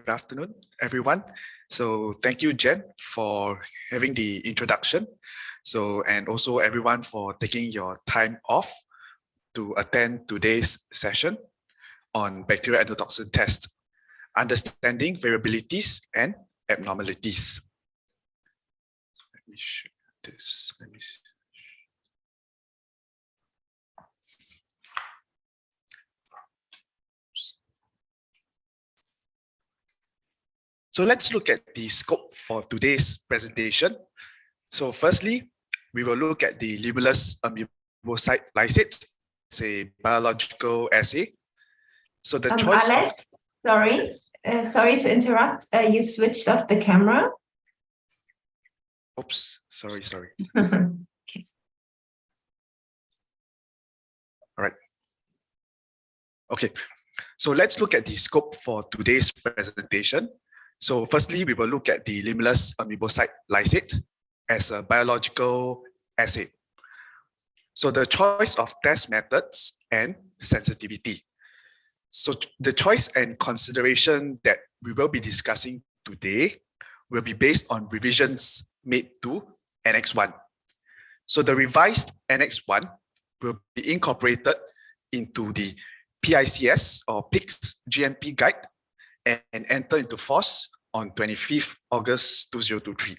Good afternoon, everyone. So thank you, Jen, for having the introduction. And also everyone for taking your time off to attend today's session on bacterial endotoxin test, understanding variabilities and abnormalities. Let me share this. So let's look at the scope for today's presentation. So firstly, we will look at the Limulus amoebocyte lysate. It's a biological assay. So the choice Alex, sorry to interrupt. You switched off the camera. Oops, sorry. Okay. All right. Okay, so let's look at the scope for today's presentation. So firstly, we will look at the Limulus amoebocyte lysate as a biological assay. So the choice of test methods and sensitivity. So the choice and consideration that we will be discussing today will be based on revisions made to Annex 1. So the revised Annex 1 will be incorporated into the PICS or PICS GMP guide and enter into force on 25th August 2023.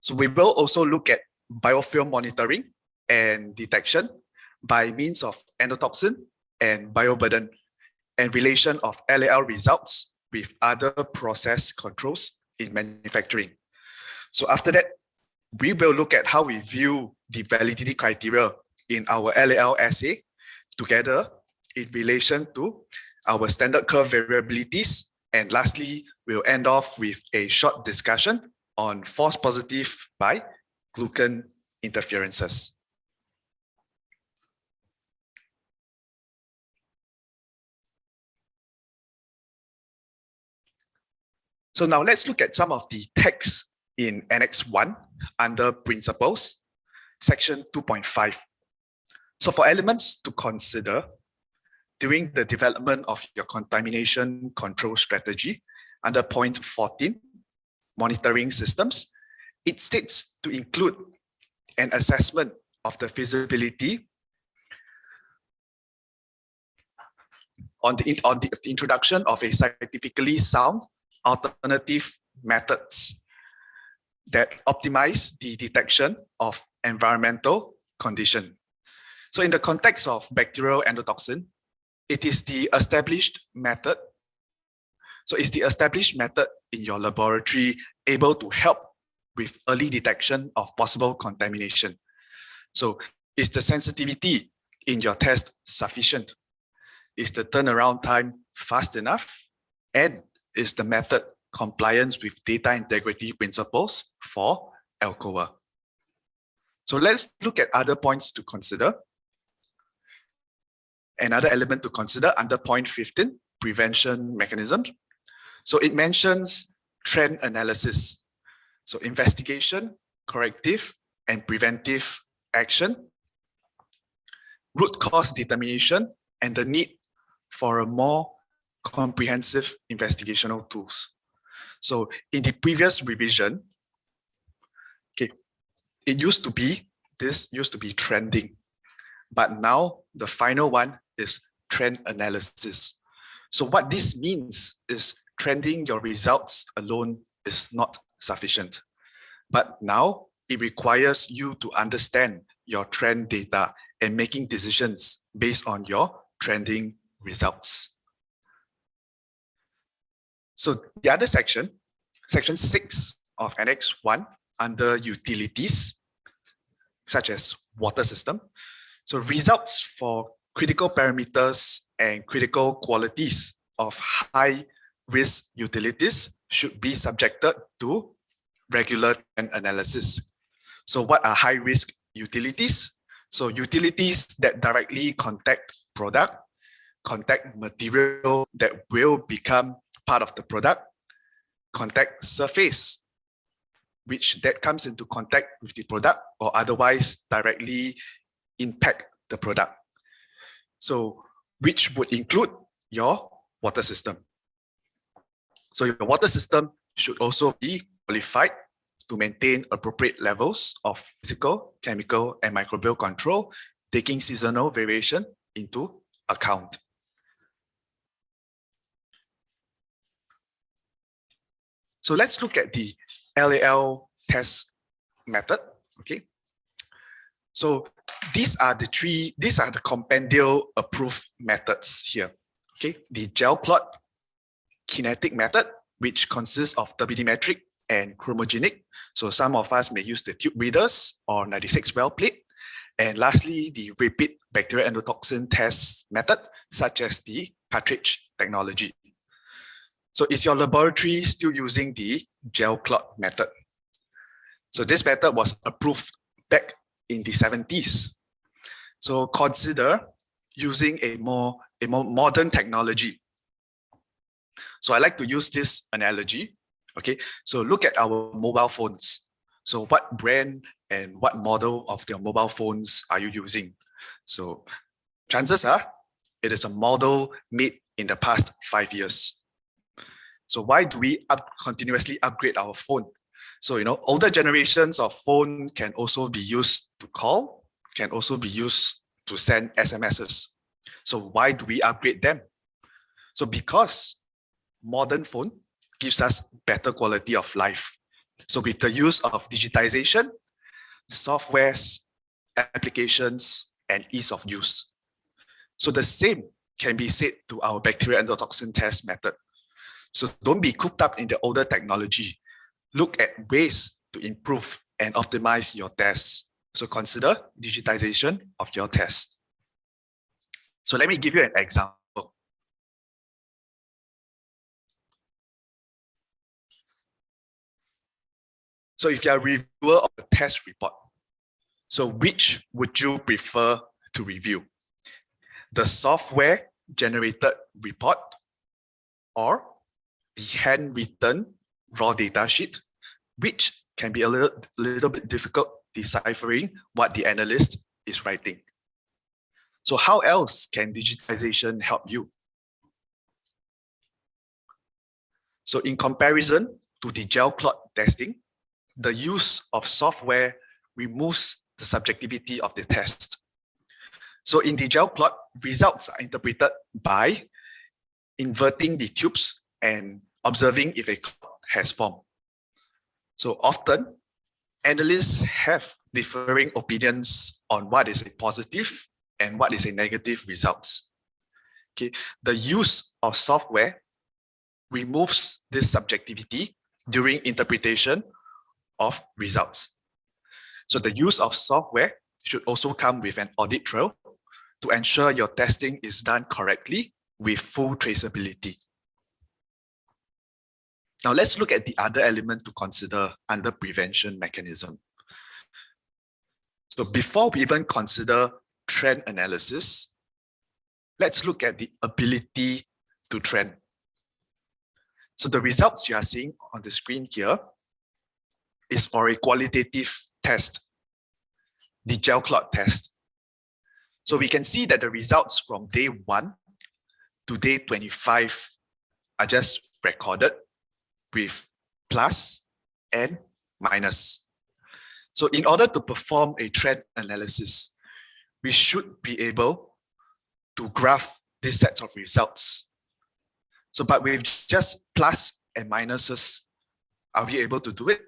So we will also look at biofilm monitoring and detection by means of endotoxin and bioburden and relation of LAL results with other process controls in manufacturing. So after that, we will look at how we view the validity criteria in our LAL assay together in relation to our standard curve variabilities. And lastly, we'll end off with a short discussion on false positive by glucan interferences. So now let's look at some of the text in Annex 1 under Principles, Section 2.5. So for elements to consider during the development of your contamination control strategy under point 14, monitoring systems, it states to include an assessment of the feasibility on the introduction of a scientifically sound alternative methods that optimize the detection of environmental condition. So in the context of bacterial endotoxin, it is the established method. So is the established method in your laboratory able to help with early detection of possible contamination? So is the sensitivity in your test sufficient? Is the turnaround time fast enough? And is the method compliance with data integrity principles for ALCOA? So let's look at other points to consider. Another element to consider under point 15, prevention mechanisms. So it mentions trend analysis. So investigation, corrective, and preventive action, root cause determination, and the need for a more comprehensive investigational tools. So in the previous revision, this used to be trending, but now the final one is trend analysis. So what this means is trending your results alone is not sufficient. But now it requires you to understand your trend data and making decisions based on your trending results. So the other section, section 6 of Annex 1 under utilities, such as water system. So results for critical parameters and critical qualities of high risk utilities should be subjected to regular trend analysis. So what are high risk utilities? So utilities that directly contact product, contact material that will become part of the product, contact surface, which that comes into contact with the product or otherwise directly impact the product. So which would include your water system. So your water system should also be qualified to maintain appropriate levels of physical, chemical, and microbial control, taking seasonal variation into account. So let's look at the LAL test method. Okay. So these are the compendial approved methods here. Okay, the gel clot kinetic method, which consists of turbidimetric and chromogenic. So some of us may use the tube readers or 96 well plate. And lastly, the rapid bacterial endotoxin test method, such as the cartridge technology. So is your laboratory still using the gel clot method? So this method was approved back in the 70s. So consider using a more modern technology. So I like to use this analogy. Okay, so look at our mobile phones. So what brand and what model of your mobile phones are you using? So chances are it is a model made in the past 5 years. So why do we continuously upgrade our phone? So, older generations of phone can also be used to call, can also be used to send SMSs. So why do we upgrade them? So because modern phone gives us better quality of life. So with the use of digitization, softwares, applications, and ease of use. So the same can be said to our bacterial endotoxin test method. So don't be cooped up in the older technology. Look at ways to improve and optimize your tests. So consider digitization of your test. So let me give you an example. So if you're a reviewer of a test report, so which would you prefer to review? The software generated report or the handwritten raw data sheet, which can be a little bit difficult deciphering what the analyst is writing. So how else can digitization help you? So in comparison to the gel clot testing, the use of software removes the subjectivity of the test. So in the gel clot, results are interpreted by inverting the tubes and observing if a clot has formed. So often, analysts have differing opinions on what is a positive and what is a negative results. Okay, the use of software removes this subjectivity during interpretation of results. So the use of software should also come with an audit trail to ensure your testing is done correctly with full traceability. Now let's look at the other element to consider under prevention mechanism. So before we even consider trend analysis, let's look at the ability to trend. So the results you are seeing on the screen here is for a qualitative test, the gel clot test. So we can see that the results from day 1 to day 25 are just recorded with plus and minus. So in order to perform a trend analysis, we should be able to graph this set of results. So, but with just plus and minuses, are we able to do it?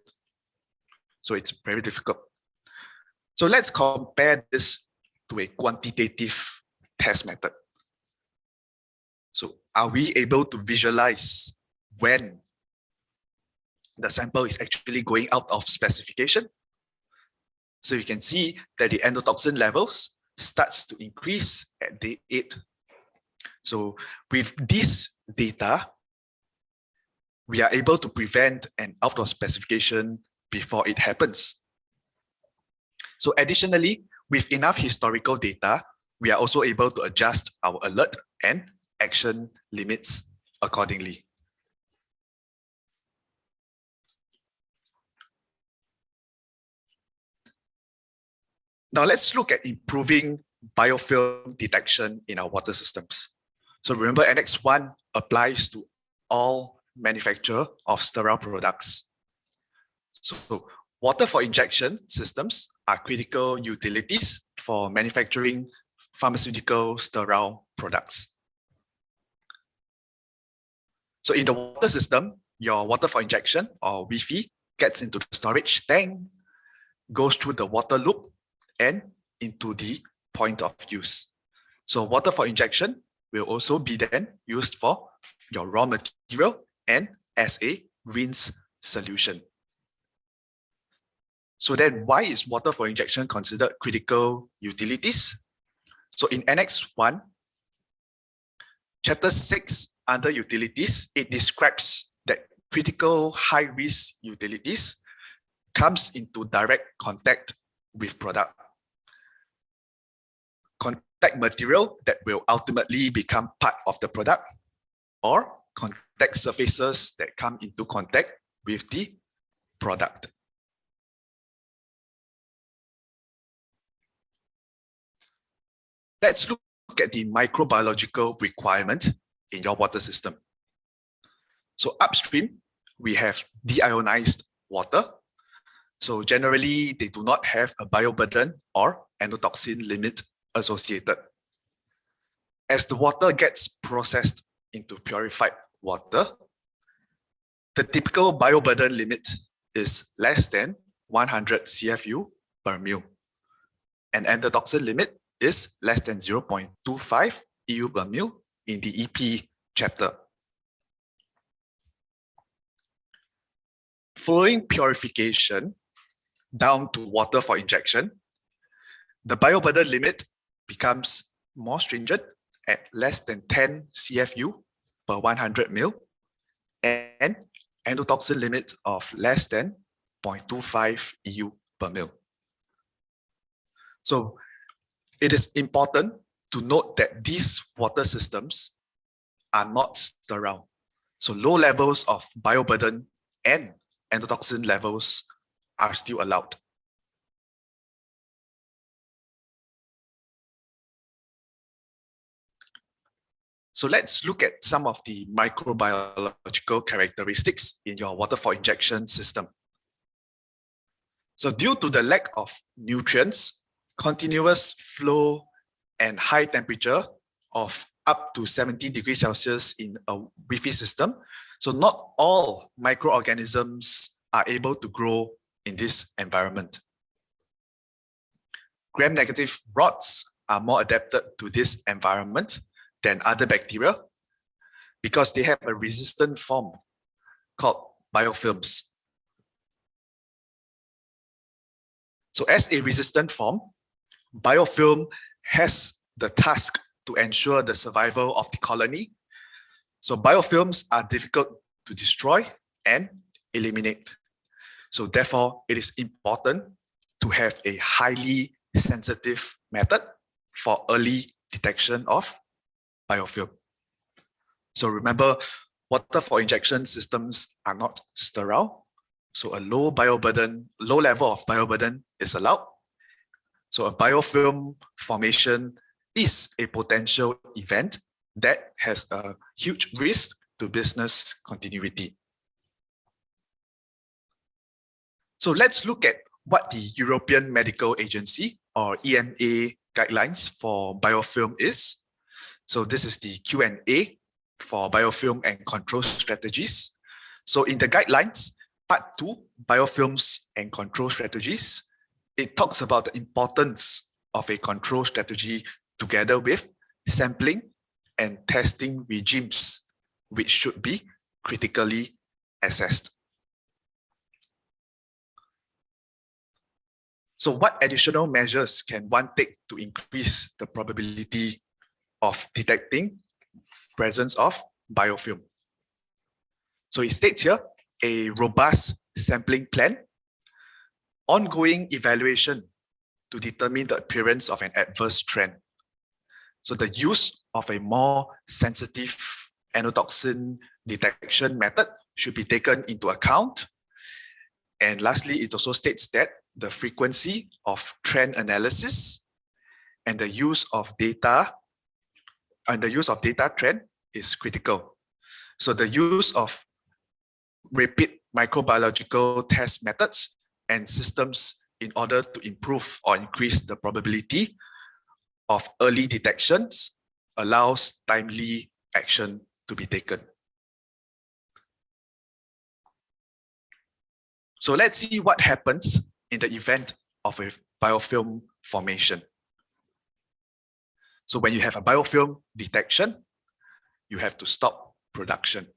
So it's very difficult. So let's compare this to a quantitative test method. So are we able to visualize when the sample is actually going out of specification? So you can see that the endotoxin levels starts to increase at day 8. So with this data, we are able to prevent an out of specification before it happens. So additionally, with enough historical data, we are also able to adjust our alert and action limits accordingly. Now let's look at improving biofilm detection in our water systems. So remember, Annex 1 applies to all manufacture of sterile products. So water for injection systems are critical utilities for manufacturing pharmaceutical sterile products. So in the water system, your water for injection or WIFI gets into the storage tank, goes through the water loop and into the point of use. So water for injection will also be then used for your raw material and as a rinse solution. So then why is water for injection considered critical utilities? So in Annex 1, Chapter 6 under utilities, it describes that critical high-risk utilities comes into direct contact with product. Contact material that will ultimately become part of the product, or contact surfaces that come into contact with the product. Let's look at the microbiological requirement in your water system. So upstream, we have deionized water. So generally, they do not have a bioburden or endotoxin limit associated. As the water gets processed into purified water, the typical bioburden limit is less than 100 CFU per mil. And endotoxin limit is less than 0.25 EU per mil in the EP chapter. Following purification down to water for injection, the bioburden limit becomes more stringent at less than 10 CFU per 100 mil and endotoxin limit of less than 0.25 EU per mil. So it is important to note that these water systems are not sterile. So low levels of bioburden and endotoxin levels are still allowed. So let's look at some of the microbiological characteristics in your water for injection system. So due to the lack of nutrients, continuous flow and high temperature of up to 70 degrees Celsius in a WIFI system, so not all microorganisms are able to grow in this environment. Gram-negative rods are more adapted to this environment than other bacteria because they have a resistant form called biofilms. So as a resistant form, biofilm has the task to ensure the survival of the colony. So biofilms are difficult to destroy and eliminate. So therefore, it is important to have a highly sensitive method for early detection of biofilm. So remember, water for injection systems are not sterile. So a low level of bioburden is allowed. So a biofilm formation is a potential event that has a huge risk to business continuity. So let's look at what the European Medical Agency or EMA guidelines for biofilm is. So this is the Q&A for biofilm and control strategies. So in the guidelines, part 2, biofilms and control strategies, it talks about the importance of a control strategy together with sampling and testing regimes, which should be critically assessed. So what additional measures can one take to increase the probability of detecting presence of biofilm? So it states here, a robust sampling plan, ongoing evaluation to determine the appearance of an adverse trend. So the use of a more sensitive endotoxin detection method should be taken into account. And lastly, it also states that the frequency of trend analysis and the use of data trend is critical. So the use of repeat microbiological test methods and systems in order to improve or increase the probability of early detections, allows timely action to be taken. So let's see what happens in the event of a biofilm formation. So when you have a biofilm detection, you have to stop production.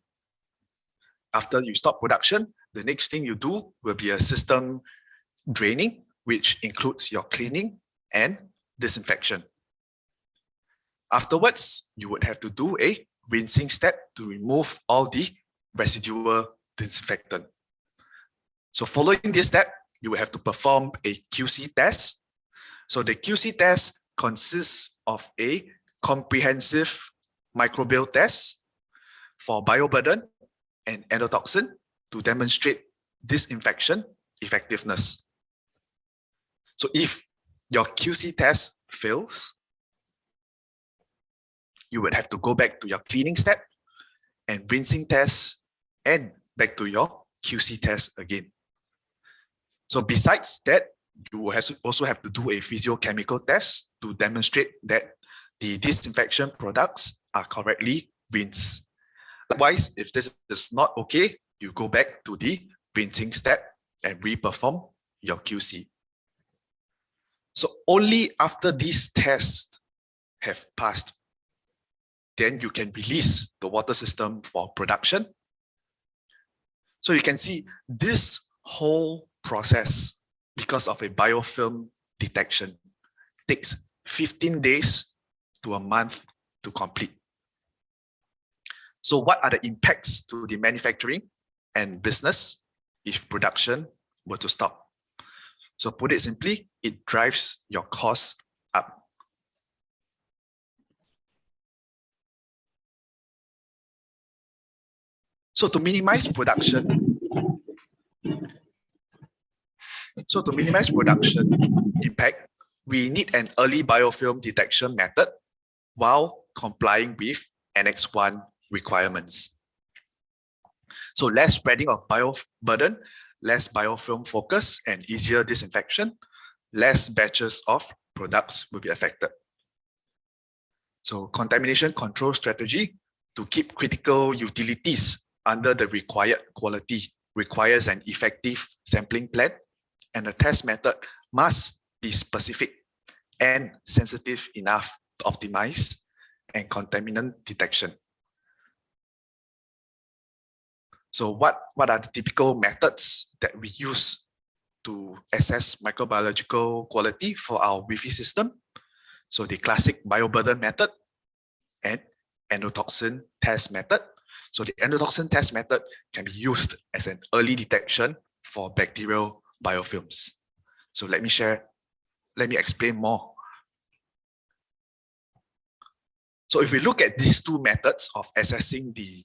After you stop production, the next thing you do will be a system draining, which includes your cleaning and disinfection. Afterwards, you would have to do a rinsing step to remove all the residual disinfectant. So following this step, you will have to perform a QC test. So the QC test consists of a comprehensive microbial test for bioburden and endotoxin to demonstrate disinfection effectiveness. So if your QC test fails, you would have to go back to your cleaning step and rinsing test and back to your QC test again. So besides that, you will also have to do a physiochemical test to demonstrate that the disinfection products are correctly rinsed. Likewise, if this is not okay, you go back to the rinsing step and re-perform your QC. So only after these tests have passed, then you can release the water system for production. So you can see this whole process, because of a biofilm detection, takes 15 days to a month to complete. So what are the impacts to the manufacturing and business if production were to stop? So put it simply, it drives your costs up. So to minimize production impact, we need an early biofilm detection method while complying with Annex 1 requirements. So less spreading of bioburden, less biofilm focus, and easier disinfection, less batches of products will be affected. So contamination control strategy to keep critical utilities under the required quality requires an effective sampling plan, and the test method must be specific and sensitive enough to optimize and contaminant detection. So what are the typical methods that we use to assess microbiological quality for our Wi-Fi system? So the classic bioburden method and endotoxin test method. So the endotoxin test method can be used as an early detection for bacterial biofilms. So let me explain more. So if we look at these two methods of assessing the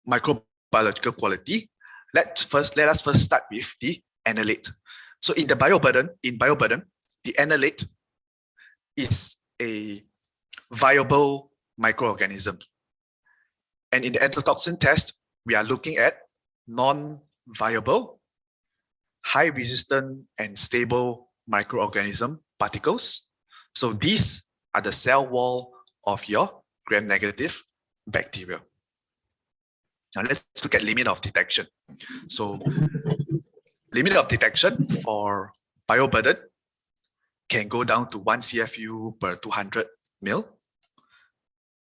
microbiological quality, let us first start with the analyte. So in bioburden, the analyte is a viable microorganism. And in the endotoxin test, we are looking at non-viable, high-resistant and stable microorganism particles. So these are the cell wall of your gram-negative bacteria. Now let's look at limit of detection. So limit of detection for bioburden can go down to 1 CFU per 200 ml.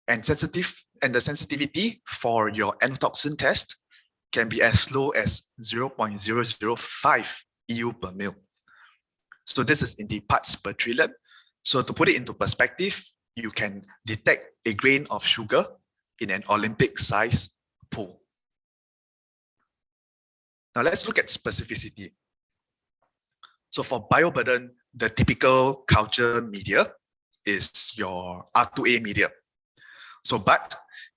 And the sensitivity for your endotoxin test can be as low as 0.005 EU per ml. So this is in the parts per trillion. So to put it into perspective, you can detect a grain of sugar in an Olympic-sized pool. Now let's look at specificity. So for bioburden, the typical culture media is your R2A media. So, but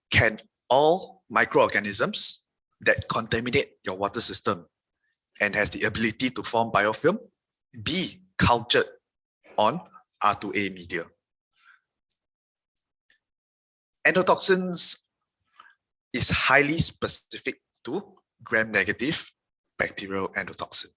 can all microorganisms that contaminate your water system and has the ability to form biofilm be cultured on R2A media? Endotoxins is highly specific to gram-negative bacterial endotoxin.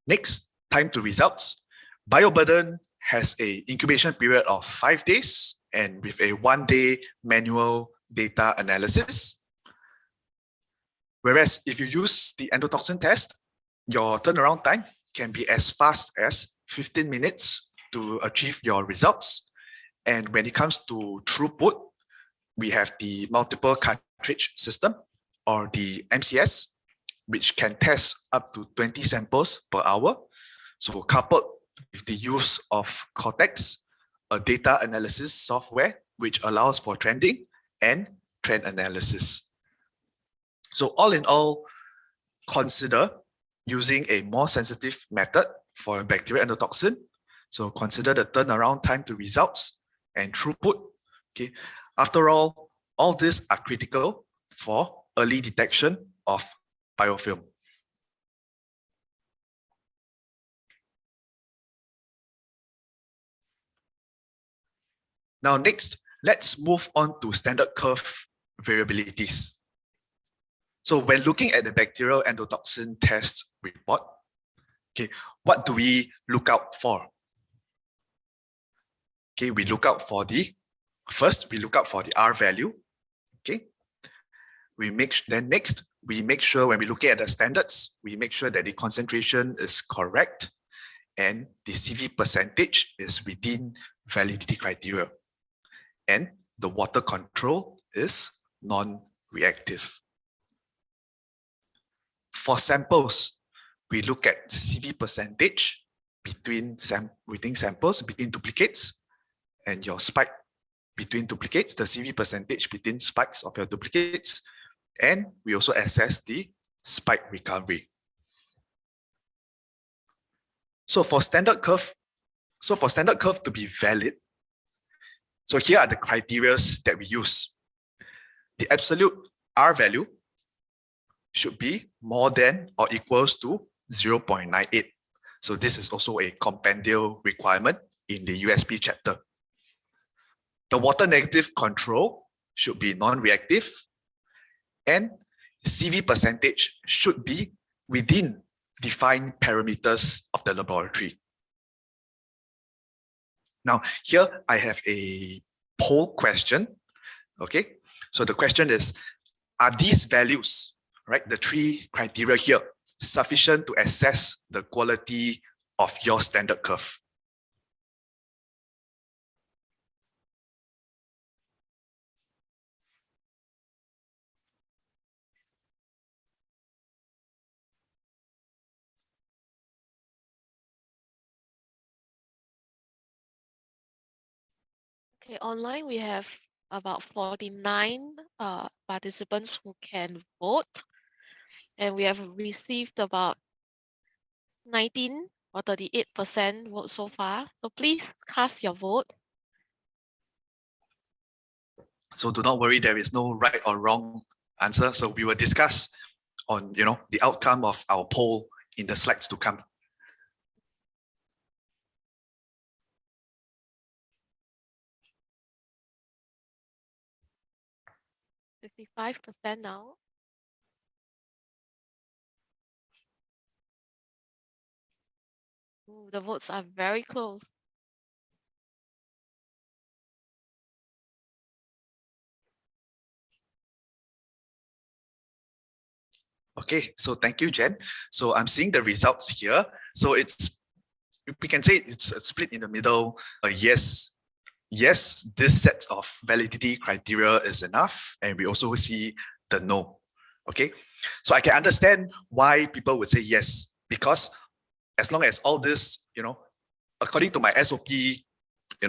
Next, time to results. Bioburden has an incubation period of 5 days and with a 1-day manual data analysis. Whereas if you use the endotoxin test, your turnaround time can be as fast as 15 minutes to achieve your results. And when it comes to throughput, we have the multiple cartridge system or the MCS, which can test up to 20 samples per hour. So coupled with the use of Cortex, a data analysis software, which allows for trending and trend analysis. So all in all, consider using a more sensitive method for a bacterial endotoxin. So consider the turnaround time to results and throughput. Okay. After all these are critical for early detection of biofilm. Now next, let's move on to standard curve variabilities. So when looking at the bacterial endotoxin test report, okay, what do we look out for? Okay, we look out for the R value. Okay, next we make sure when we look at the standards, we make sure that the concentration is correct and the CV percentage is within validity criteria, and the water control is non-reactive. For samples, we look at the CV percentage within samples, between duplicates, and your spike between duplicates, the CV percentage between spikes of your duplicates, and we also assess the spike recovery. So for standard curve to be valid, so here are the criteria that we use. The absolute R value should be more than or equals to 0.98. So this is also a compendial requirement in the USP chapter. The water negative control should be non-reactive, and CV percentage should be within defined parameters of the laboratory. Now, here I have a poll question. Okay, so the question is, are these values, right, the 3 criteria here, sufficient to assess the quality of your standard curve? Okay, online we have about 49 participants who can vote, and we have received about 19 or 38% vote so far. So please cast your vote. So do not worry, there is no right or wrong answer. So we will discuss on the outcome of our poll in the slides to come. %55 now. Ooh, the votes are very close. Okay, so thank you, Jen. So I'm seeing the results here. So we can say it's split in the middle. Yes, this set of validity criteria is enough. And we also see the no. Okay, so I can understand why people would say yes, because as long as all this, according to my SOP,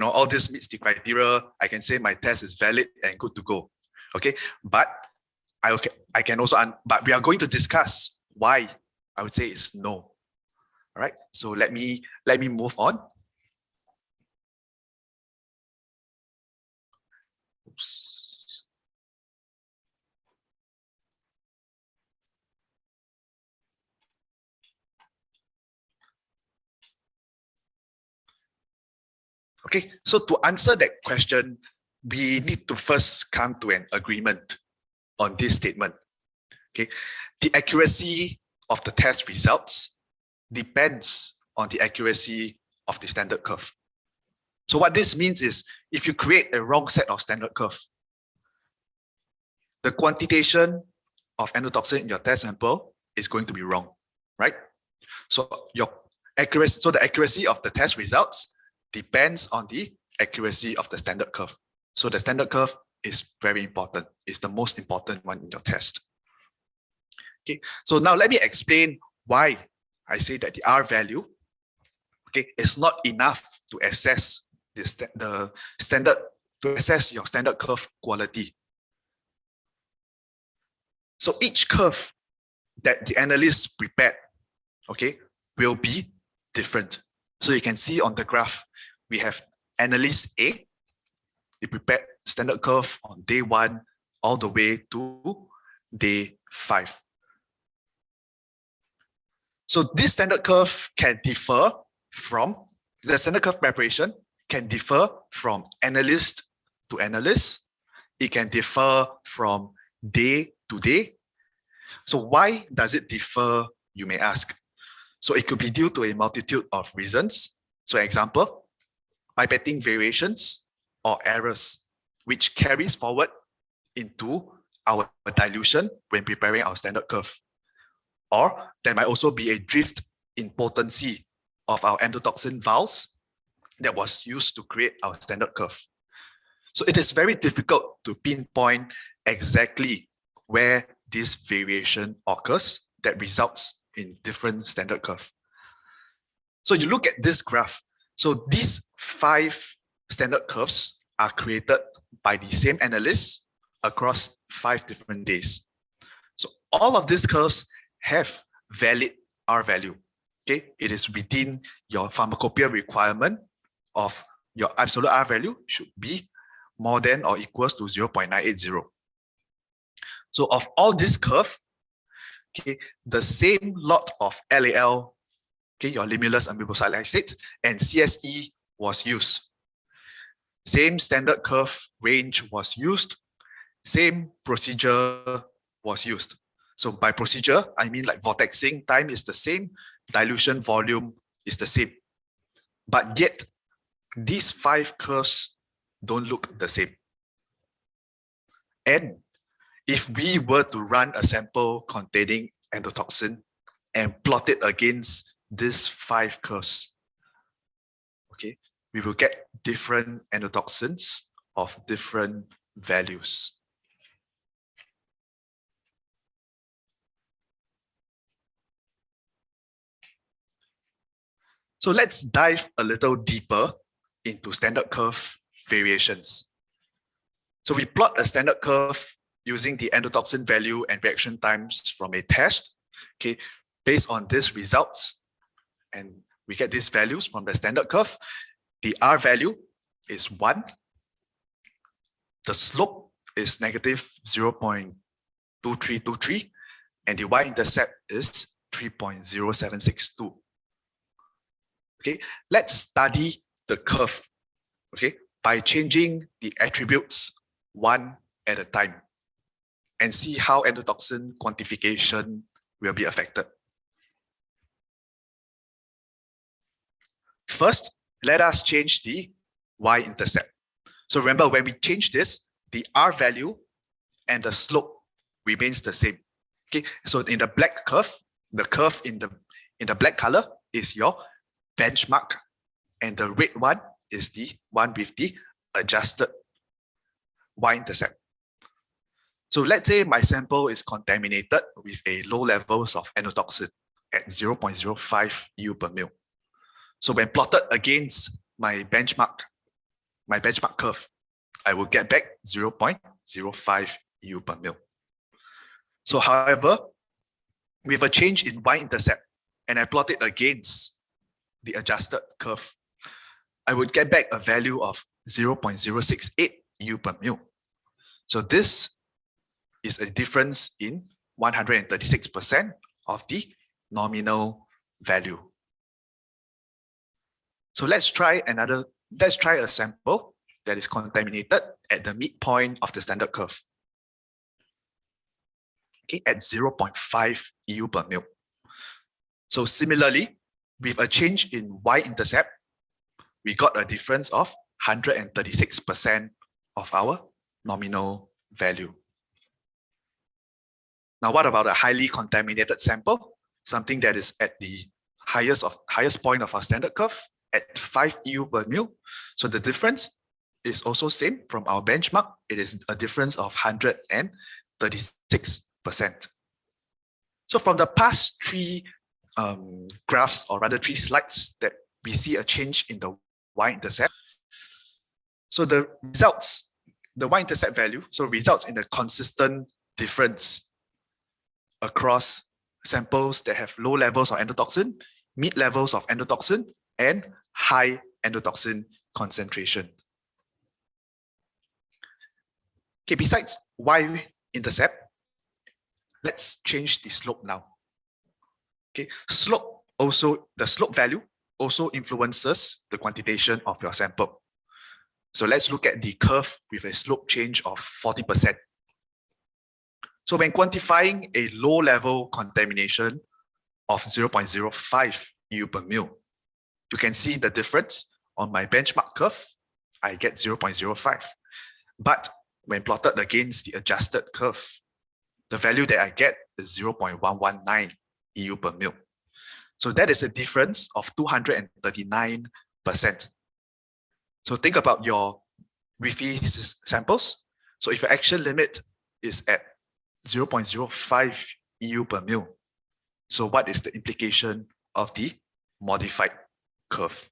all this meets the criteria, I can say my test is valid and good to go. Okay, but I can also, but we are going to discuss why I would say it's no. All right, so let me move on. Oops. Okay, so to answer that question, we need to first come to an agreement on this statement. Okay, the accuracy of the test results depends on the accuracy of the standard curve. So what this means is, if you create a wrong set of standard curve, the quantitation of endotoxin in your test sample is going to be wrong, right? So the accuracy of the test results depends on the accuracy of the standard curve. So the standard curve is very important. It's the most important one in your test. Okay, so now let me explain why I say that the R value, okay, is not enough to assess the standard, to assess your standard curve quality. So each curve that the analyst prepared, okay, will be different. So you can see on the graph, we have analyst A, he prepared standard curve on day 1 all the way to day 5. So this standard curve can differ from, the standard curve preparation can differ from analyst to analyst. It can differ from day to day. So why does it differ, you may ask? So it could be due to a multitude of reasons. So example, pipetting variations or errors, which carries forward into our dilution when preparing our standard curve. Or there might also be a drift in potency of our endotoxin vials that was used to create our standard curve. So it is very difficult to pinpoint exactly where this variation occurs that results in different standard curve. So you look at this graph. So these 5 standard curves are created by the same analyst across 5 different days. So all of these curves have valid R value. Okay, it is within your pharmacopoeia requirement of your absolute R value should be more than or equals to 0.980. So of all this curve, okay, the same lot of LAL, okay, your limulus amebocyl lysate, and CSE was used. Same standard curve range was used. Same procedure was used. So by procedure, I mean like vortexing time is the same, dilution volume is the same. But yet, these 5 curves don't look the same. And if we were to run a sample containing endotoxin and plot it against these 5 curves, okay, we will get different endotoxins of different values. So let's dive a little deeper into standard curve variations. So we plot a standard curve using the endotoxin value and reaction times from a test, okay, based on these results, and we get these values from the standard curve. The R value is 1. The slope is negative 0.2323, and the y-intercept is 3.0762. Okay, let's study the curve, okay, by changing the attributes one at a time and see how endotoxin quantification will be affected. First, let us change the y-intercept. So remember, when we change this, the R value and the slope remains the same. Okay, so in the black curve, the curve in the black color is your benchmark, and the red one is the one with the adjusted y-intercept. So let's say my sample is contaminated with a low levels of endotoxin at 0.05 U per mil. So when plotted against my benchmark curve, I will get back 0.05 U per mil. So however, with a change in y-intercept and I plot it against the adjusted curve, I would get back a value of 0.068 U per mil. So this is a difference in 136% of the nominal value. So let's try a sample that is contaminated at the midpoint of the standard curve. okay, at 0.5 EU per mil. So similarly, with a change in y-intercept, we got a difference of 136% of our nominal value. Now, what about a highly contaminated sample? Something that is at the highest point of our standard curve at 5 EU per mil. So the difference is also same from our benchmark. It is a difference of 136%. So from the past three graphs, or rather 3 slides, that we see a change in the y-intercept. So the results, the y-intercept value, so results in a consistent difference across samples that have low levels of endotoxin, mid levels of endotoxin, and high endotoxin concentration. Okay, besides y-intercept, let's change the slope now. Okay, the slope value also influences the quantitation of your sample. So let's look at the curve with a slope change of 40%. So when quantifying a low level contamination of 0.05 EU per mil, you can see the difference on my benchmark curve. I get 0.05. But when plotted against the adjusted curve, the value that I get is 0.119 EU per mil. So that is a difference of 239%. So think about your Wi-Fi samples. So if your action limit is at 0.05 EU per mil, so what is the implication of the modified curve?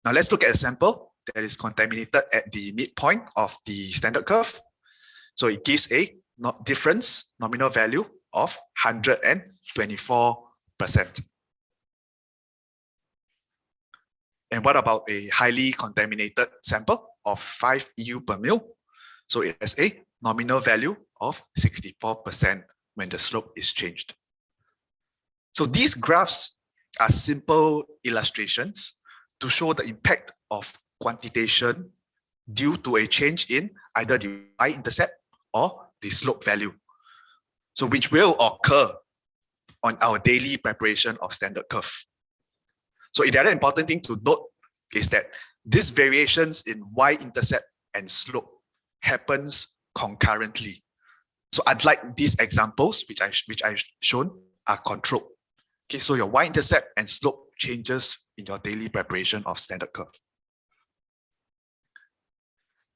Now let's look at a sample that is contaminated at the midpoint of the standard curve. So it gives a difference nominal value of 124%. And what about a highly contaminated sample of 5 EU per mil? So it has a nominal value of 64% when the slope is changed. So these graphs are simple illustrations to show the impact of quantitation due to a change in either the y-intercept or the slope value. So which will occur on our daily preparation of standard curve. So the other important thing to note is that these variations in y-intercept and slope happens concurrently. So unlike these examples, which I've shown, are controlled. Okay, so your y-intercept and slope changes in your daily preparation of standard curve.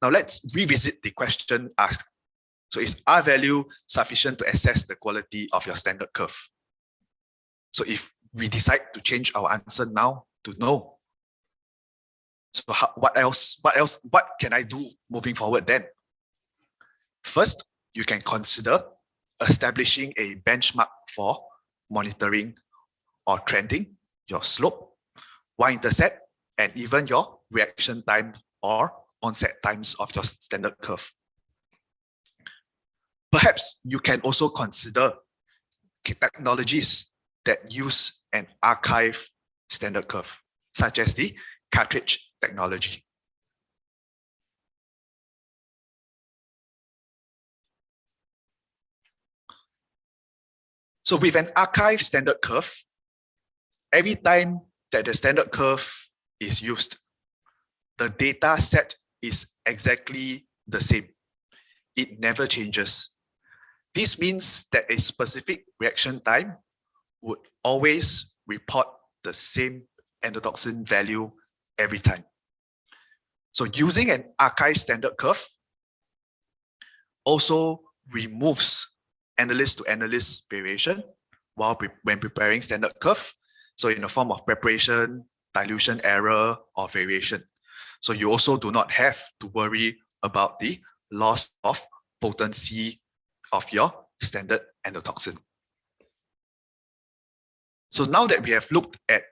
Now let's revisit the question asked. So is R value sufficient to assess the quality of your standard curve? So if we decide to change our answer now to no, so what can I do moving forward then? First, you can consider establishing a benchmark for monitoring or trending your slope, y-intercept, and even your reaction time or onset times of your standard curve. Perhaps you can also consider technologies that use an archive standard curve, such as the cartridge technology. So with an archive standard curve, every time that the standard curve is used, the data set is exactly the same. It never changes. This means that a specific reaction time would always report the same endotoxin value every time. So using an archive standard curve also removes analyst to analyst variation when preparing standard curve. So in the form of preparation, dilution error, or variation. So you also do not have to worry about the loss of potency of your standard endotoxin. So now that we have looked at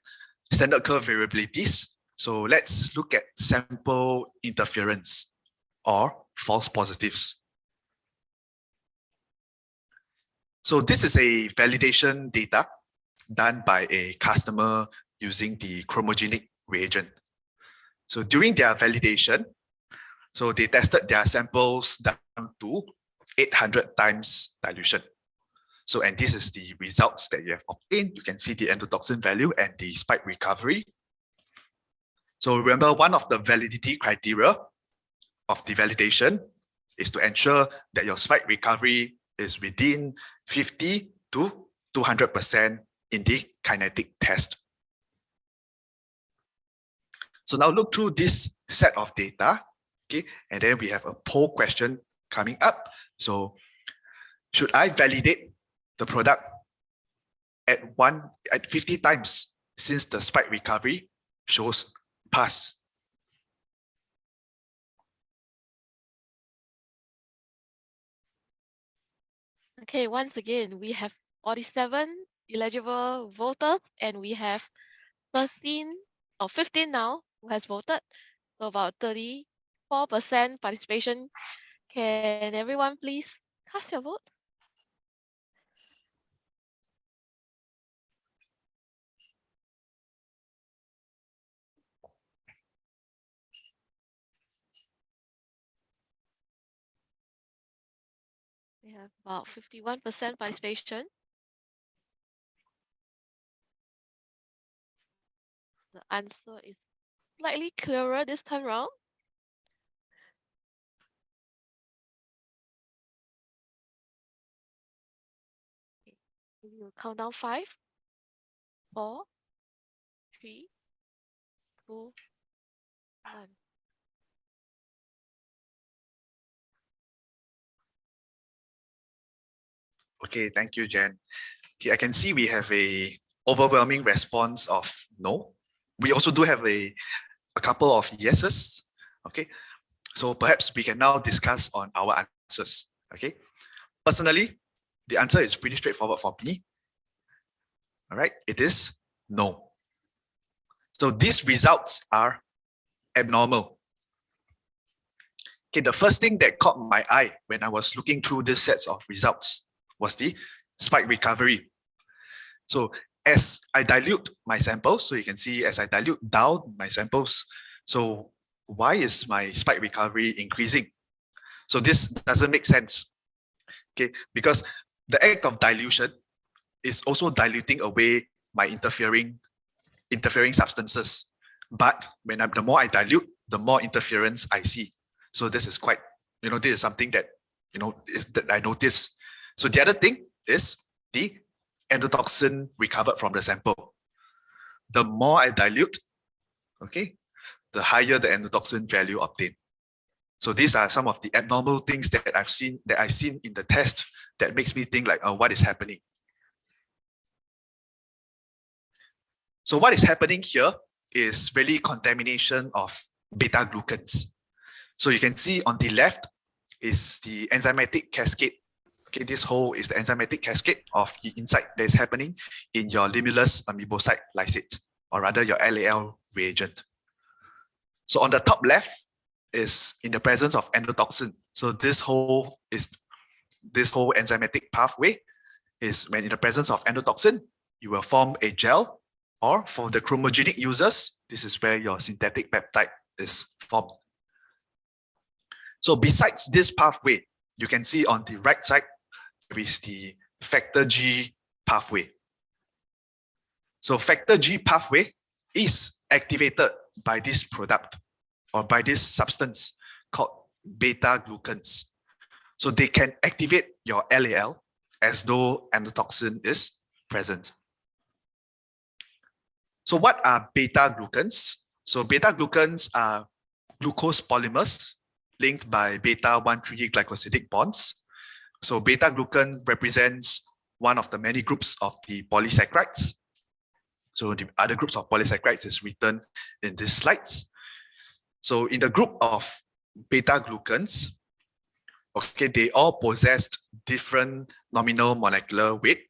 standard curve variabilities, so let's look at sample interference or false positives. So this is a validation data done by a customer using the chromogenic reagent. So during their validation, so they tested their samples to 800 times dilution. So, and this is the results that you have obtained. You can see the endotoxin value and the spike recovery. So remember, one of the validity criteria of the validation is to ensure that your spike recovery is within 50 to 200% in the kinetic test. So now look through this set of data, okay, and then we have a poll question coming up. So should I validate the product at 50 times since the spike recovery shows pass? Okay, once again, we have 47 eligible voters and we have 13 or 15 now who has voted. So about 34% participation. Can everyone please cast your vote? We have about 51% participation. The answer is slightly clearer this time round. Okay. We will count down 5, 4, 3, 2, 1. Okay, thank you, Jen. Okay, I can see we have a overwhelming response of no. We also do have a couple of yeses. Okay, so perhaps we can now discuss on our answers. Okay, personally, the answer is pretty straightforward for me. All right, it is no. So these results are abnormal. Okay, the first thing that caught my eye when I was looking through these sets of results was the spike recovery. So as I dilute my samples, so you can see as I dilute down my samples, so why is my spike recovery increasing? So this doesn't make sense, okay? Because the act of dilution is also diluting away my interfering substances. But when the more I dilute, the more interference I see. So this is quite, this is something that, is that I notice. So the other thing is the endotoxin recovered from the sample. The more I dilute, okay, the higher the endotoxin value obtained. So these are some of the abnormal things that I've seen in the test that makes me think like, what is happening? So what is happening here is really contamination of beta glucans. So you can see on the left is the enzymatic cascade. Okay, this whole is the enzymatic cascade of the insight that is happening in your limulus amoebocyte lysate, or rather your LAL reagent. So on the top left is in the presence of endotoxin. So this whole enzymatic pathway is when in the presence of endotoxin, you will form a gel, or for the chromogenic users, this is where your synthetic peptide is formed. So besides this pathway, you can see on the right side, there is the factor G pathway. So factor G pathway is activated by this product or by this substance called beta glucans. So they can activate your LAL as though endotoxin is present. So what are beta glucans? So beta glucans are glucose polymers linked by beta 1,3 glycosidic bonds. So beta glucan represents one of the many groups of the polysaccharides. So the other groups of polysaccharides is written in these slides. So in the group of beta glucans, okay, they all possessed different nominal molecular weight,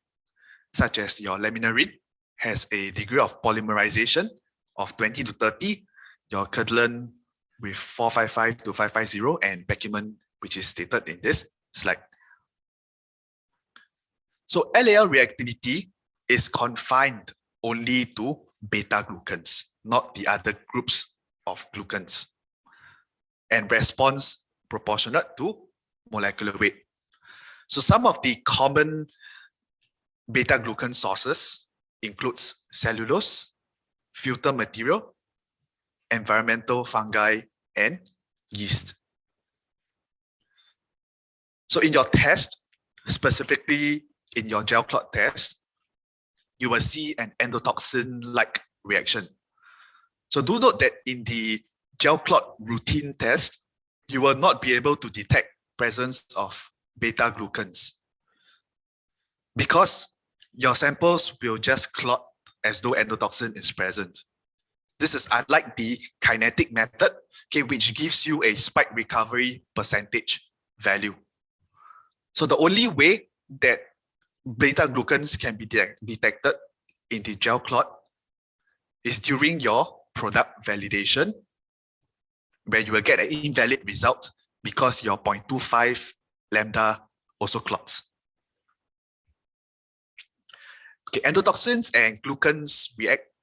such as your laminarin has a degree of polymerization of 20 to 30, your Kirtland with 455 to 550, and Beckman, which is stated in this slide. So LAL reactivity is confined only to beta glucans, not the other groups of glucans, and response proportionate to molecular weight. So some of the common beta-glucan sources includes cellulose, filter material, environmental fungi, and yeast. So in your test, specifically in your gel clot test, you will see an endotoxin-like reaction. So do note that in the gel clot routine test, you will not be able to detect presence of beta-glucans because your samples will just clot as though endotoxin is present. This is unlike the kinetic method, okay, which gives you a spike recovery percentage value. So the only way that beta-glucans can be detected in the gel clot is during your product validation, where you will get an invalid result because your 0.25 lambda also clots. Okay, endotoxins and glucans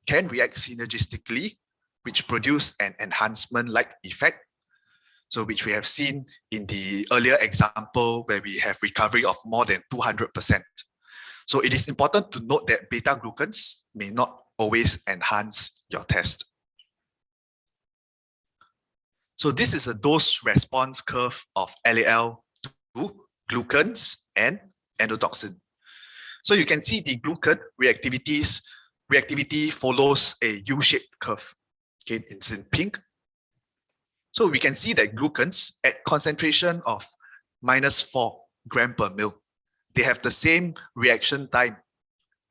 can react synergistically, which produce an enhancement-like effect. So which we have seen in the earlier example where we have recovery of more than 200%. So it is important to note that beta-glucans may not always enhance your test. So this is a dose response curve of LAL to glucans and endotoxin. So you can see the glucan reactivity follows a U-shaped curve. Okay, it's in pink. So we can see that glucans at concentration of -4 gram per mil, they have the same reaction time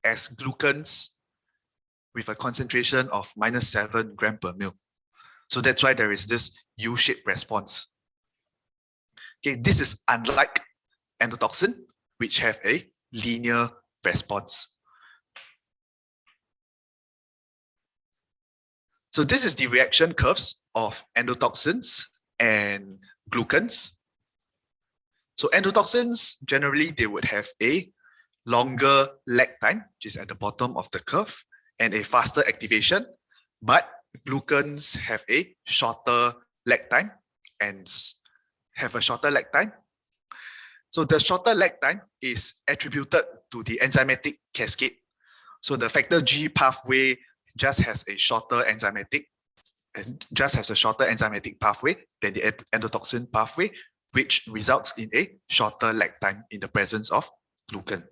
as glucans with a concentration of -7 gram per mil. So that's why there is this U-shaped response. Okay, this is unlike endotoxin, which have a linear response. So this is the reaction curves of endotoxins and glucans. So endotoxins, generally, they would have a longer lag time, which is at the bottom of the curve, and a faster activation, but glucans have a shorter lag time and have a shorter lag time. So the shorter lag time is attributed to the enzymatic cascade. So the factor G pathway just has a shorter enzymatic pathway than the endotoxin pathway, which results in a shorter lag time in the presence of glucan.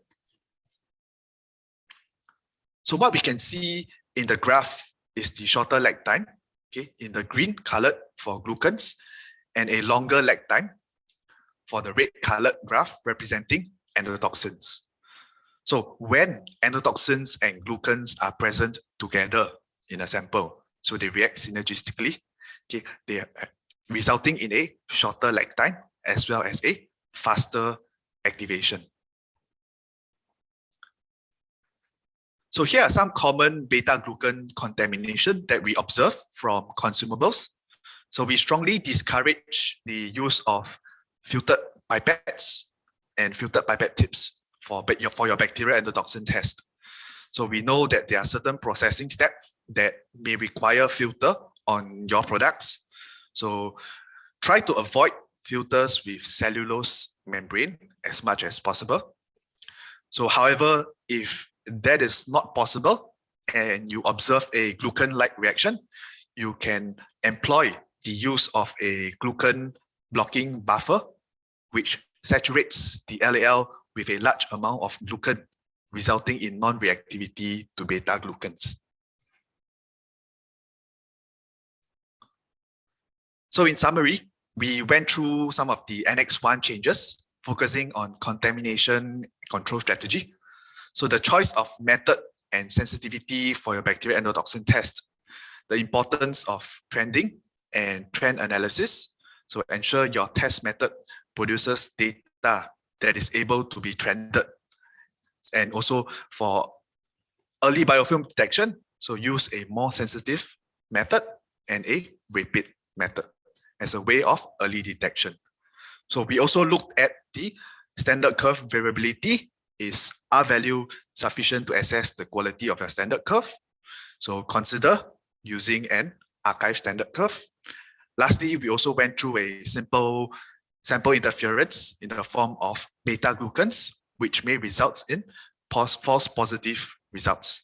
So what we can see in the graph is the shorter lag time, okay, in the green colored for glucans, and a longer lag time for the red colored graph representing endotoxins. So when endotoxins and glucans are present together in a sample, so they react synergistically, okay, they are resulting in a shorter lag time as well as a faster activation. So here are some common beta-glucan contamination that we observe from consumables. So we strongly discourage the use of filtered pipettes and filtered pipette tips for your bacterial endotoxin test. So we know that there are certain processing steps that may require filter on your products. So try to avoid filters with cellulose membrane as much as possible. So however, if that is not possible and you observe a glucan-like reaction, you can employ the use of a glucan blocking buffer, which saturates the LAL with a large amount of glucan, resulting in non-reactivity to beta-glucans. So in summary, we went through some of the Annex 1 changes, focusing on contamination control strategy. So the choice of method and sensitivity for your bacterial endotoxin test, the importance of trending and trend analysis. So ensure your test method produces data that is able to be trended. And also for early biofilm detection, so use a more sensitive method and a rapid method as a way of early detection. So we also looked at the standard curve variability. Is R value sufficient to assess the quality of your standard curve? So consider using an archive standard curve. Lastly, we also went through a simple sample interference in the form of beta glucans, which may result in false positive results.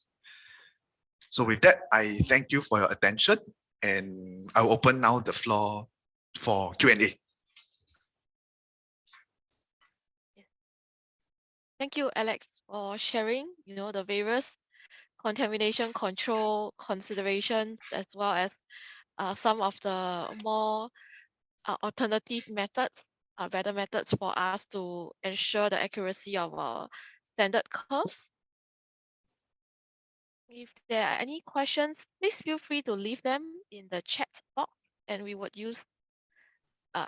So with that, I thank you for your attention, and I'll open now the floor for Q&A. Thank you, Alex, for sharing, the various contamination control considerations, as well as some of the more alternative methods, better methods for us to ensure the accuracy of our standard curves. If there are any questions, please feel free to leave them in the chat box, and we would use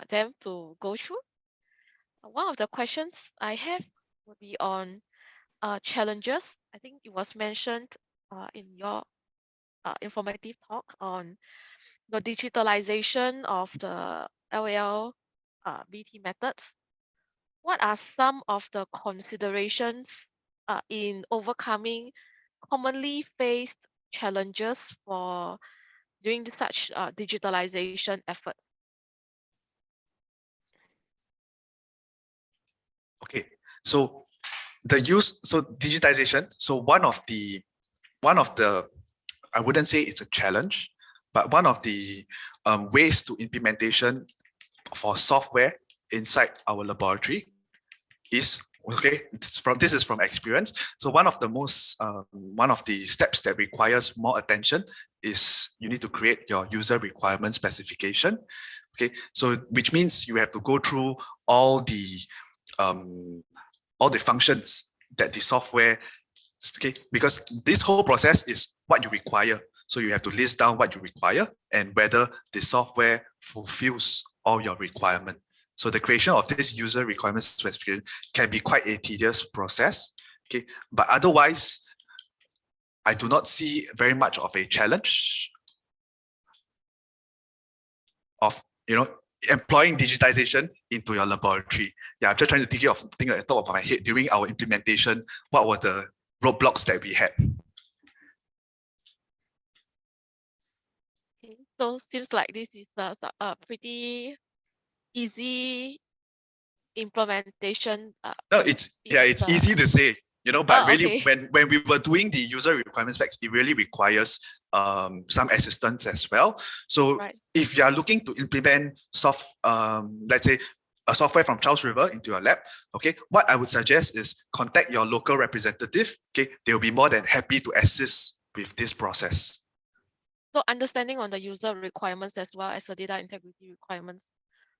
them to go through. One of the questions I have would be on challenges. I think it was mentioned in your informative talk on the digitalization of the LAL BT methods. What are some of the considerations in overcoming commonly faced challenges for doing such digitalization efforts? Okay, so digitization. So one of the, I wouldn't say it's a challenge, but one of the ways to implementation for software inside our laboratory is, this is from experience. So one of the steps that requires more attention is you need to create your user requirement specification. Okay, so which means you have to go through all the functions that the software, okay, because this whole process is what you require. So you have to list down what you require and whether the software fulfills all your requirement. So the creation of this user requirement specification can be quite a tedious process. Okay, but otherwise, I do not see very much of a challenge of employing digitization into your laboratory. Yeah, I'm just trying to think at the top of my head during our implementation, what were the roadblocks that we had? Okay, so seems like this is a pretty easy implementation. No, it's easy to say, but really okay. when we were doing the user requirement specs, it really requires some assistance as well. So if you are looking to implement let's say a software from Charles River into your lab, okay, what I would suggest is contact your local representative. Okay, they'll be more than happy to assist with this process. So understanding on the user requirements as well as the data integrity requirements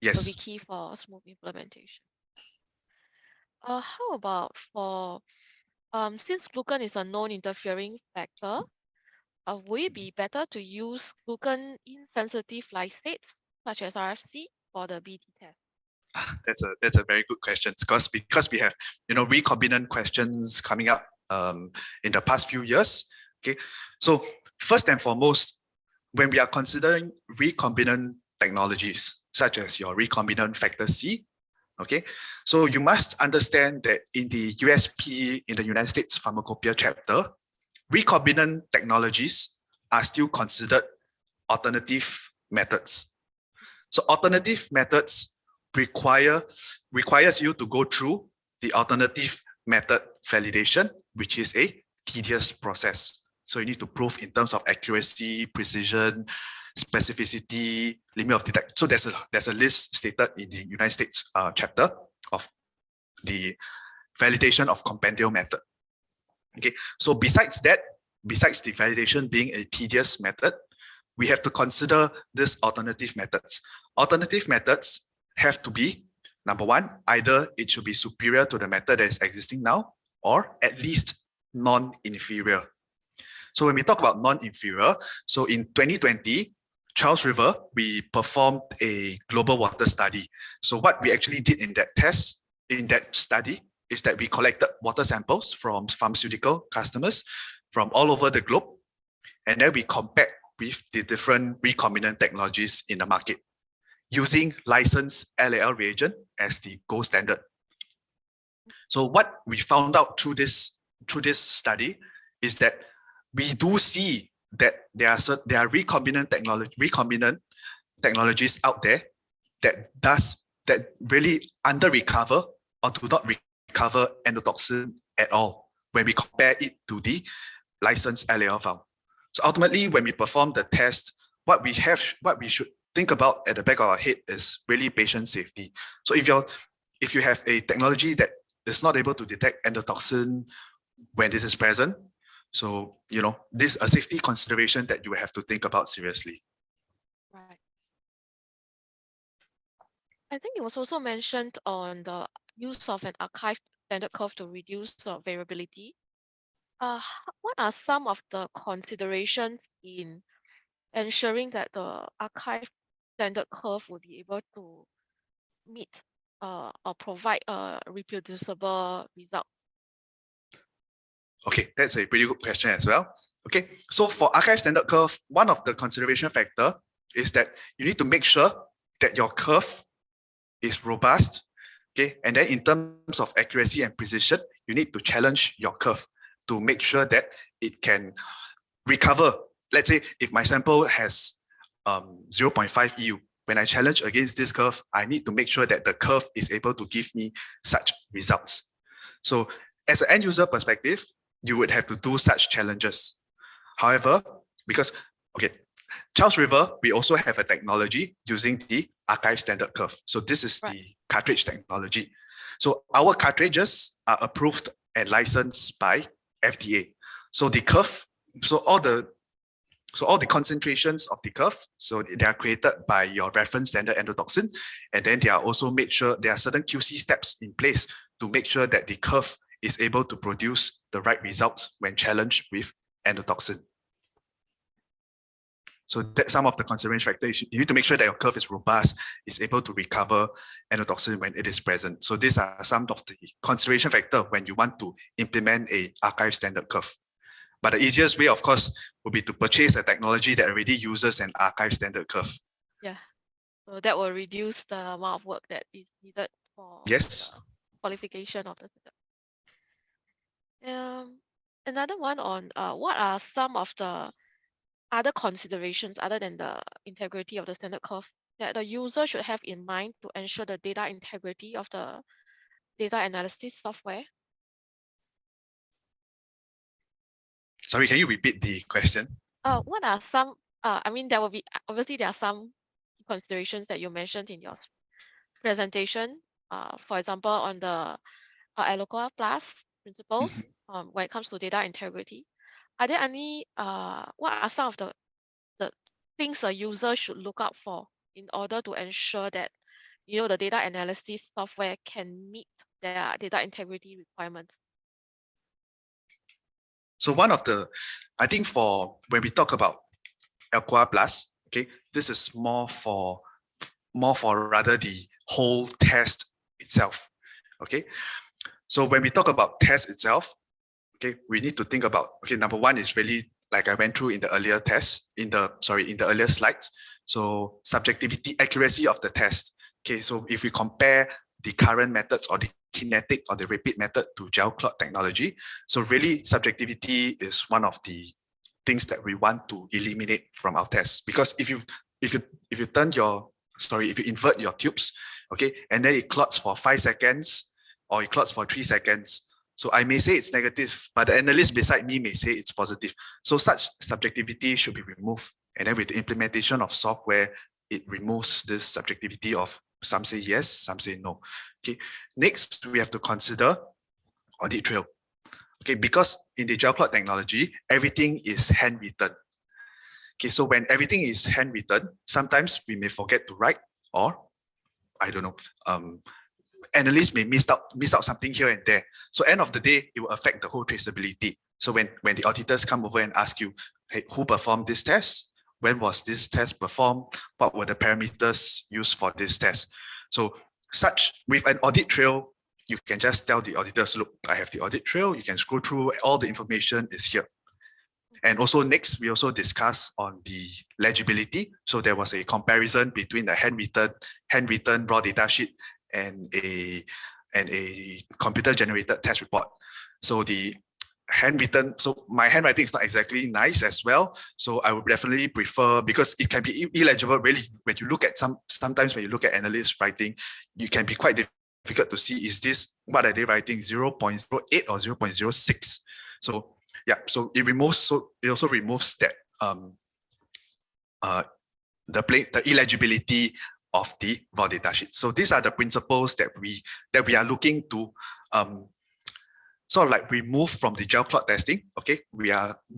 will be key for smooth implementation. How about for since glucan is a known interfering factor, would it be better to use glucan insensitive lysates such as RFC for the BT test? That's a very good question, because we have recombinant questions coming up in the past few years. Okay, so first and foremost, when we are considering recombinant technologies such as your recombinant factor C, okay, so you must understand that in the USP, in the United States Pharmacopoeia chapter, recombinant technologies are still considered alternative methods. So alternative methods requires you to go through the alternative method validation, which is a tedious process. So you need to prove in terms of accuracy, precision, specificity, limit of detection. So there's a list stated in the United States chapter of the validation of compendial method. Okay, so besides the validation being a tedious method, we have to consider these alternative methods. Alternative methods have to be, number one, either it should be superior to the method that is existing now, or at least non-inferior. So when we talk about non-inferior, so in 2020, Charles River, we performed a global water study. So what we actually did in that study, is that we collected water samples from pharmaceutical customers from all over the globe, and then we compared with the different recombinant technologies in the market, using licensed LAL reagent as the gold standard. So what we found out through this study is that we do see that there are recombinant technologies out there that does that really under recover or do not recover endotoxin at all when we compare it to the licensed LAL file. So ultimately, when we perform the test, what we should think about at the back of our head is really patient safety. So if you have a technology that is not able to detect endotoxin when this is present, so this is a safety consideration that you have to think about seriously. Right. I think it was also mentioned on the use of an archive standard curve to reduce variability. What are some of the considerations in ensuring that the archive standard curve will be able to meet or provide reproducible results? Okay, that's a pretty good question as well. Okay, so for archive standard curve, one of the consideration factor is that you need to make sure that your curve is robust. Okay, and then in terms of accuracy and precision, you need to challenge your curve to make sure that it can recover. Let's say if my sample has 0.5 EU, when I challenge against this curve, I need to make sure that the curve is able to give me such results. So as an end user perspective, you would have to do such challenges. However, because, okay, Charles River, we also have a technology using the archive standard curve. So this is the cartridge technology. So our cartridges are approved and licensed by FDA. So the curve, so all the concentrations of the curve, so they are created by your reference standard endotoxin, and then they are also made sure there are certain QC steps in place to make sure that the curve is able to produce the right results when challenged with endotoxin. So that's some of the consideration factors. You need to make sure that your curve is robust, is able to recover endotoxin when it is present. So these are some of the consideration factors when you want to implement a archive standard curve. But the easiest way, of course, would be to purchase a technology that already uses an archive standard curve. Yeah, so that will reduce the amount of work that is needed for Yes. the qualification of the standard. Another one on what are some of the other considerations other than the integrity of the standard curve that the user should have in mind to ensure the data integrity of the data analysis software? Sorry, can you repeat the question? What are some, I mean, there will be, obviously there are some considerations that you mentioned in your presentation. For example, on the Eloqua Plus principles, when it comes to data integrity. Are there any, what are some of the things a user should look out for in order to ensure that, the data analysis software can meet their data integrity requirements? So one of the, I think for when we talk about Eloqua Plus, okay, this is more for rather the whole test itself. Okay, so when we talk about test itself, okay, we need to think about, okay, number one is really like I went through in the earlier test, in the earlier slides. So subjectivity, accuracy of the test. Okay, so if we compare the current methods or the kinetic or the repeat method to gel clot technology, so really subjectivity is one of the things that we want to eliminate from our tests. Because if you invert your tubes, okay, and then it clots for 5 seconds or it clots for 3 seconds, so I may say it's negative, but the analyst beside me may say it's positive. So such subjectivity should be removed. And then with the implementation of software, it removes this subjectivity of some say yes, some say no. Okay. Next, we have to consider audit trail. Okay, because in the gel clot technology, everything is handwritten. Okay, so when everything is handwritten, sometimes we may forget to write, or I don't know, analysts may miss out something here and there. So end of the day, it will affect the whole traceability. So when the auditors come over and ask you, hey, who performed this test? When was this test performed? What were the parameters used for this test? So with an audit trail, you can just tell the auditors, look, I have the audit trail. You can scroll through, all the information is here. And also next, we also discuss on the legibility. So there was a comparison between the handwritten raw data sheet and a computer generated test report. So the handwritten. So my handwriting is not exactly nice as well. So I would definitely prefer, because it can be illegible really when you look at sometimes when you look at analysts writing, you can be quite difficult to see, is this, what are they writing, 0.08 or 0.06? So yeah, so it also removes that the illegibility of the raw data sheet. So these are the principles that we are looking to sort of like remove from the gel clot testing. Okay,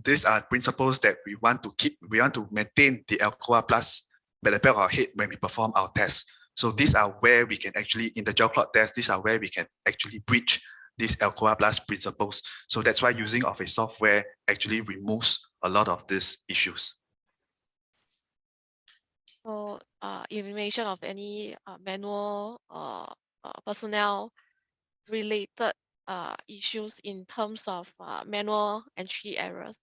these are principles that we want to maintain the Alcoa Plus at the back of our head when we perform our tests. So these are where we can actually, in the gel clot test, these are where we can actually breach these Alcoa Plus principles. So that's why using of a software actually removes a lot of these issues. So elimination of any manual personnel related issues in terms of manual entry errors.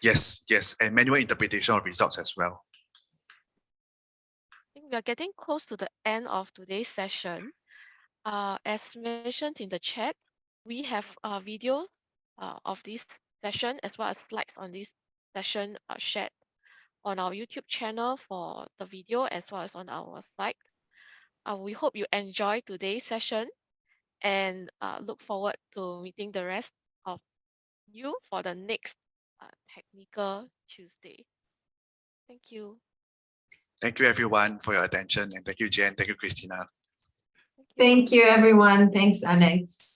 Yes, and manual interpretation of results as well. I think we are getting close to the end of today's session. As mentioned in the chat, we have videos of this session as well as slides on this session shared on our YouTube channel for the video as well as on our site. We hope you enjoy today's session and look forward to meeting the rest of you for the next Technical Tuesday. Thank you. Thank you everyone for your attention, and thank you Jen, thank you Christina. Thank you, everyone. Thanks, Alex.